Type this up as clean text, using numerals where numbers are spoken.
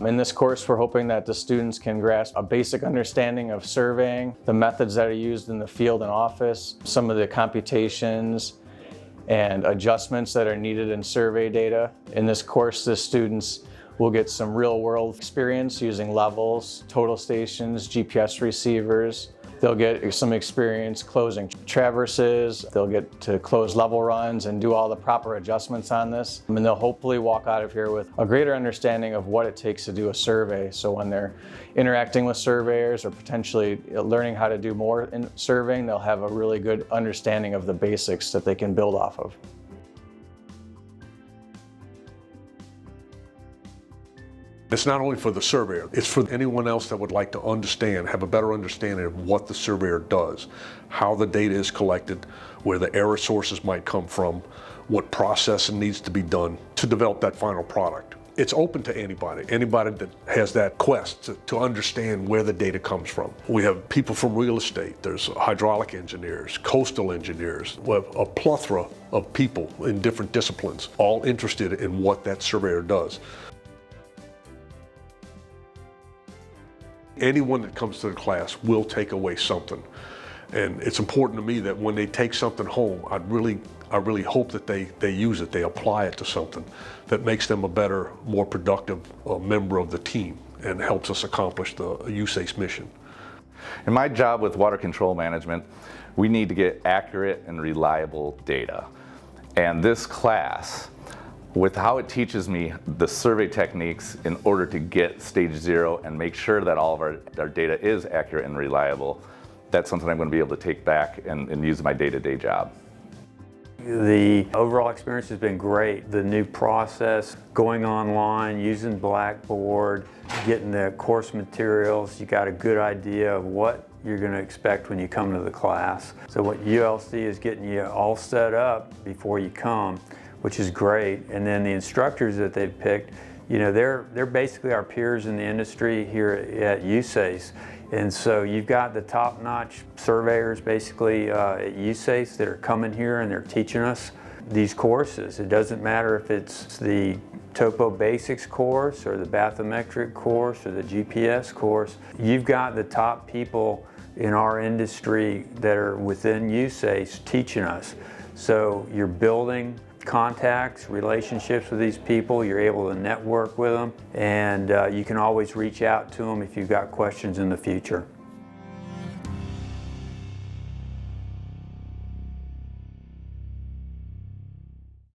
In this course, we're hoping that the students can grasp a basic understanding of surveying, the methods that are used in the field and office, some of the computations and adjustments that are needed in survey data. In this course, the students will get some real-world experience using levels, total stations, GPS receivers. They'll get some experience closing traverses. They'll get to close level runs and do all the proper adjustments on this. And they'll hopefully walk out of here with a greater understanding of what it takes to do a survey. So when they're interacting with surveyors or potentially learning how to do more in surveying, they'll have a really good understanding of the basics that they can build off of. It's not only for the surveyor, it's for anyone else that would like to understand, have a better understanding of what the surveyor does, how the data is collected, where the error sources might come from, what processing needs to be done to develop that final product. It's open to anybody that has that quest to understand where the data comes from. We have people from real estate, there's hydraulic engineers, coastal engineers. We have a plethora of people in different disciplines, all interested in what that surveyor does. Anyone that comes to the class will take away something. And it's important to me that when they take something home, I really hope that they use it, they apply it to something that makes them a better, more productive member of the team and helps us accomplish the USACE mission. In my job with water control management, we need to get accurate and reliable data. And this class, with how it teaches me the survey techniques in order to get stage 0 and make sure that all of our data is accurate and reliable, that's something I'm going to be able to take back and use in my day-to-day job. The overall experience has been great. The new process, going online, using Blackboard, getting the course materials, you got a good idea of what you're going to expect when you come to the class. So what ULC is getting you all set up before you come, which is great. And then the instructors that they've picked, you know, they're basically our peers in the industry here at USACE. And so you've got the top-notch surveyors basically at USACE that are coming here and they're teaching us these courses. It doesn't matter if it's the Topo Basics course or the bathymetric course or the GPS course. You've got the top people in our industry that are within USACE teaching us. So you're building contacts, relationships with these people, you're able to network with them, and you can always reach out to them if you've got questions in the future.